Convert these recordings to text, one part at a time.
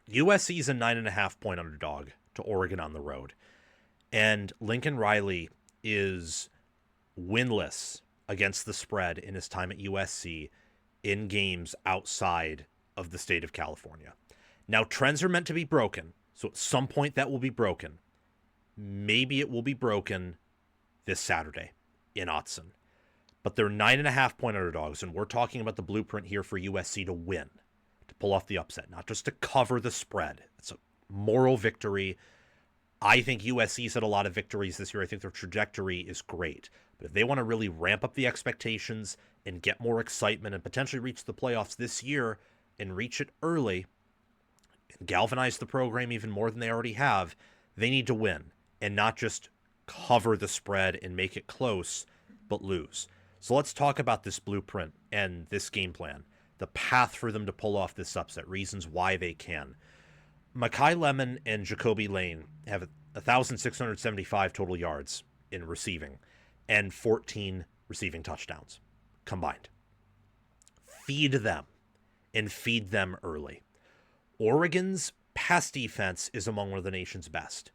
USC is a 9.5 point underdog to Oregon on the road. And Lincoln Riley is winless against the spread in his time at USC in games outside of the state of California. Now, trends are meant to be broken, so at some point that will be broken. Maybe it will be broken this Saturday in Autzen. But they're 9.5 point underdogs, and we're talking about the blueprint here for USC to win, to pull off the upset, not just to cover the spread. It's a moral victory. I think USC's had a lot of victories this year. I think their trajectory is great. But if they want to really ramp up the expectations and get more excitement and potentially reach the playoffs this year and reach it early and galvanize the program even more than they already have, they need to win and not just cover the spread and make it close, but lose. So let's talk about this blueprint and this game plan, the path for them to pull off this upset, reasons why they can. Makai Lemon and Jacoby Lane have 1,675 total yards in receiving and 14 receiving touchdowns combined. Feed them and feed them early. Oregon's pass defense is among one of the nation's best.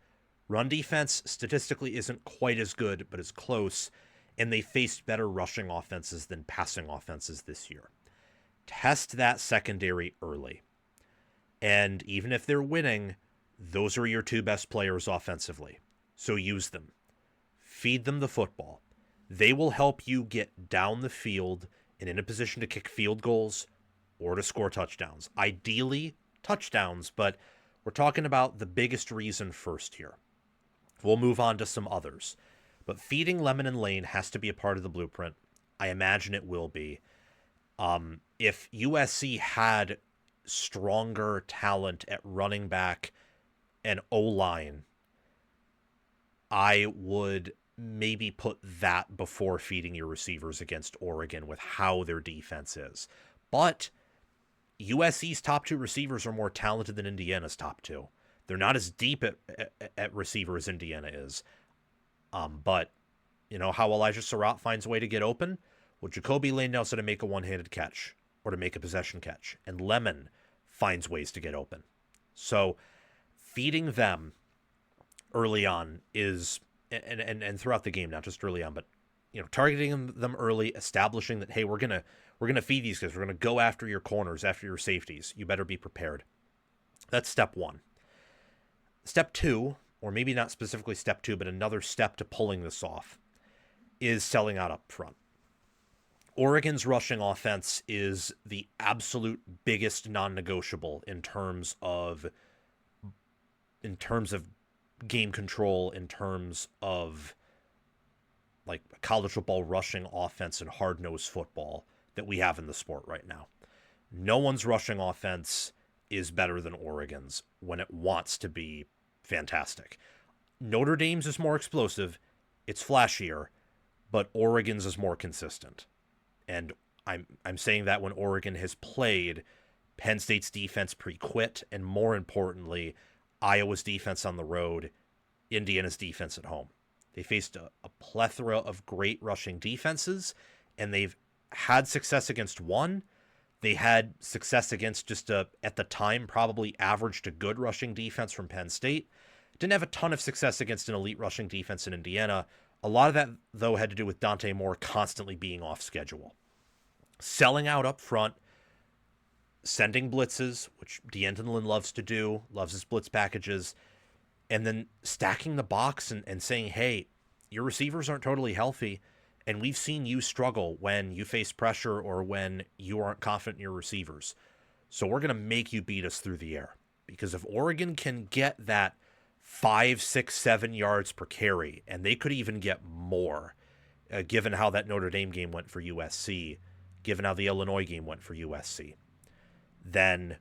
Run defense statistically isn't quite as good, but is close, and they faced better rushing offenses than passing offenses this year. Test that secondary early. And even if they're winning, those are your two best players offensively. So use them. Feed them the football. They will help you get down the field and in a position to kick field goals or to score touchdowns. Ideally, touchdowns, but we're talking about the biggest reason first here. We'll move on to some others. But feeding Lemon and Lane has to be a part of the blueprint. I imagine it will be. If USC had stronger talent at running back and O-line, I would maybe put that before feeding your receivers against Oregon with how their defense is. But USC's top two receivers are more talented than Indiana's top two. They're not as deep at receiver as Indiana is. But you know how Elijah Surratt finds a way to get open? Well, Jacoby Lane knows how to make a one-handed catch or to make a possession catch. And Lemon finds ways to get open. So feeding them early on is, and throughout the game, not just early on, but you know, targeting them early, establishing that, hey, we're gonna feed these guys. We're gonna go after your corners, after your safeties. You better be prepared. That's step one. Step two, or maybe not specifically step two, but another step to pulling this off, is selling out up front. Oregon's rushing offense is the absolute biggest non-negotiable in terms of game control, in terms of like college football rushing offense and hard-nosed football that we have in the sport right now. No one's rushing offense is better than Oregon's when it wants to be fantastic. Notre Dame's is more explosive, it's flashier, but Oregon's is more consistent. And I'm saying that when Oregon has played Penn State's defense pre-quit, and more importantly, Iowa's defense on the road, Indiana's defense at home. They faced a plethora of great rushing defenses, and they've had success against one. They had success against just at the time, probably average to good rushing defense from Penn State. Didn't have a ton of success against an elite rushing defense in Indiana. A lot of that, though, had to do with D'Anton Moore constantly being off schedule. Selling out up front, sending blitzes, which D'Anton Lynn loves to do, loves his blitz packages, and then stacking the box and saying, hey, your receivers aren't totally healthy, and we've seen you struggle when you face pressure or when you aren't confident in your receivers. So we're going to make you beat us through the air. Because if Oregon can get that 5, 6, 7 yards per carry, and they could even get more, given how that Notre Dame game went for USC, given how the Illinois game went for USC, then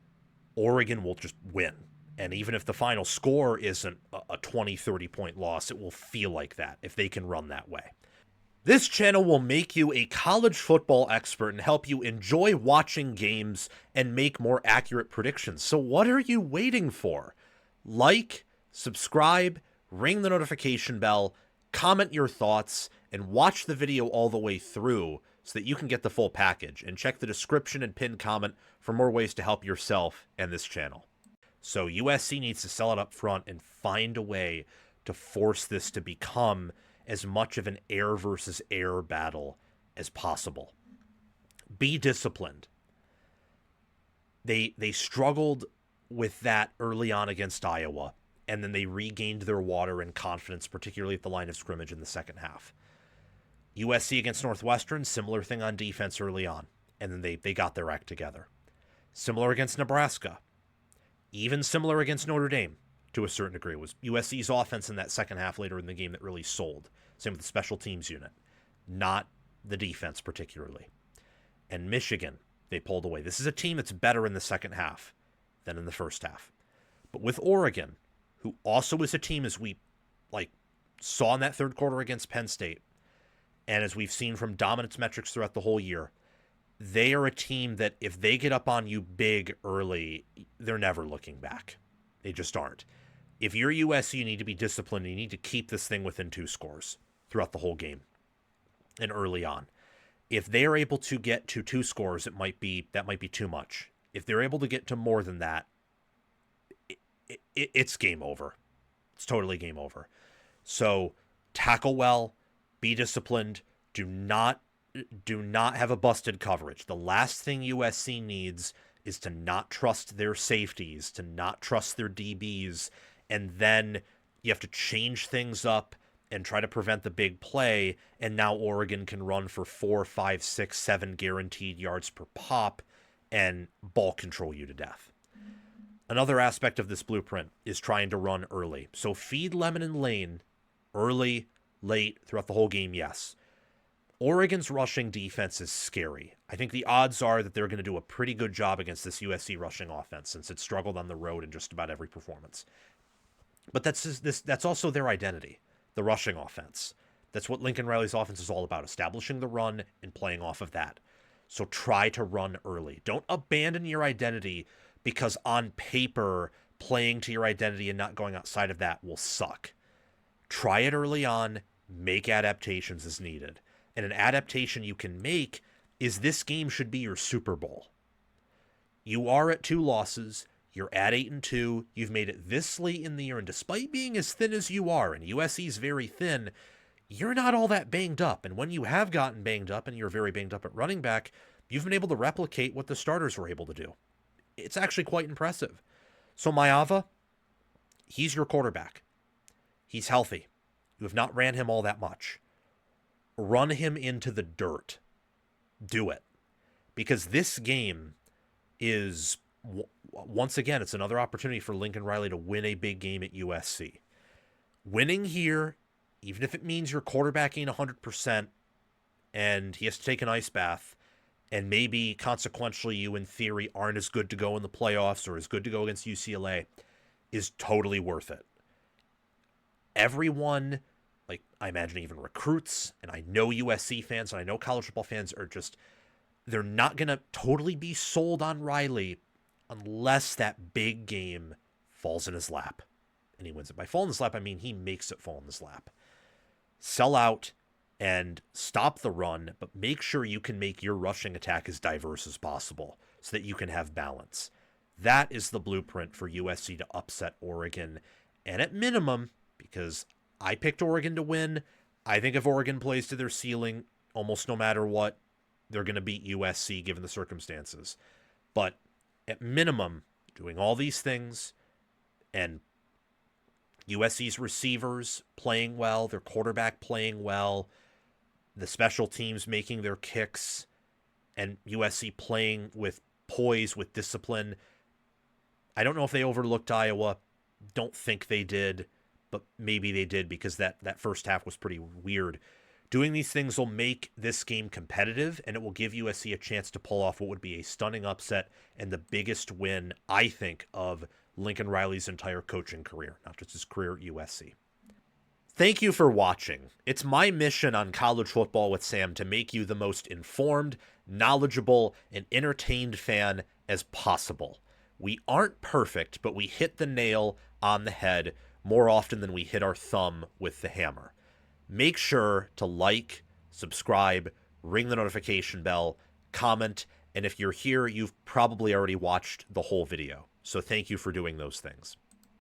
Oregon will just win. And even if the final score isn't a 20, 30-point loss, it will feel like that if they can run that way. This channel will make you a college football expert and help you enjoy watching games and make more accurate predictions. So what are you waiting for? Like, subscribe, ring the notification bell, comment your thoughts, and watch the video all the way through so that you can get the full package. And check the description and pinned comment for more ways to help yourself and this channel. So USC needs to sell it up front and find a way to force this to become as much of an air versus air battle as possible. Be disciplined. They struggled with that early on against Iowa, and then they regained their water and confidence, particularly at the line of scrimmage in the second half. USC against Northwestern, similar thing on defense early on, and then they got their act together. Similar against Nebraska. Even similar against Notre Dame, to a certain degree. It was USC's offense in that second half later in the game that really sold. Same with the special teams unit, not the defense particularly. And Michigan, they pulled away. This is a team that's better in the second half than in the first half. But with Oregon, who also is a team, as we saw in that third quarter against Penn State, and as we've seen from dominance metrics throughout the whole year, they are a team that if they get up on you big early, they're never looking back. They just aren't. If you're USC, you need to be disciplined. You need to keep this thing within 2 scores throughout the whole game and early on. If they are able to get to 2 scores, that might be too much. If they're able to get to more than that, it's game over. It's totally game over. So tackle well, be disciplined. Do not have a busted coverage. The last thing USC needs is to not trust their safeties, to not trust their DBs, and then you have to change things up and try to prevent the big play, and now Oregon can run for 4, 5, 6, 7 guaranteed yards per pop and ball control you to death. Another aspect of this blueprint is trying to run early. So feed Lemon and Lane early, late, throughout the whole game, yes. Oregon's rushing defense is scary. I think the odds are that they're going to do a pretty good job against this USC rushing offense, since it struggled on the road in just about every performance. But that's also their identity, the rushing offense. That's what Lincoln Riley's offense is all about, establishing the run and playing off of that. So try to run early. Don't abandon your identity because on paper, playing to your identity and not going outside of that will suck. Try it early on, make adaptations as needed. And an adaptation you can make is this game should be your Super Bowl. You are at 2 losses. You're at 8-2. You've made it this late in the year. And despite being as thin as you are, and USC's very thin, you're not all that banged up. And when you have gotten banged up, and you're very banged up at running back, you've been able to replicate what the starters were able to do. It's actually quite impressive. So Maiava, he's your quarterback. He's healthy. You have not ran him all that much. Run him into the dirt. Do it. Because this game is, once again, it's another opportunity for Lincoln Riley to win a big game at USC. Winning here, even if it means your quarterback ain't 100% and he has to take an ice bath, and maybe consequentially you, in theory, aren't as good to go in the playoffs or as good to go against UCLA, is totally worth it. Everyone, I imagine even recruits, and I know USC fans, and I know college football fans are just, they're not going to totally be sold on Riley unless that big game falls in his lap. And he wins it. By fall in his lap, I mean he makes it fall in his lap. Sell out and stop the run, but make sure you can make your rushing attack as diverse as possible so that you can have balance. That is the blueprint for USC to upset Oregon. And at minimum, because I picked Oregon to win, I think if Oregon plays to their ceiling, almost no matter what, they're going to beat USC given the circumstances. But at minimum, doing all these things and USC's receivers playing well, their quarterback playing well, the special teams making their kicks, and USC playing with poise, with discipline. I don't know if they overlooked Iowa. Don't think they did, but maybe they did because that first half was pretty weird. Doing these things will make this game competitive, and it will give USC a chance to pull off what would be a stunning upset and the biggest win, I think, of Lincoln Riley's entire coaching career, not just his career at USC. Thank you for watching. It's my mission on College Football with Sam to make you the most informed, knowledgeable, and entertained fan as possible. We aren't perfect, but we hit the nail on the head more often than we hit our thumb with the hammer. Make sure to like, subscribe, ring the notification bell, comment, And if you're here, you've probably already watched the whole video. So thank you for doing those things.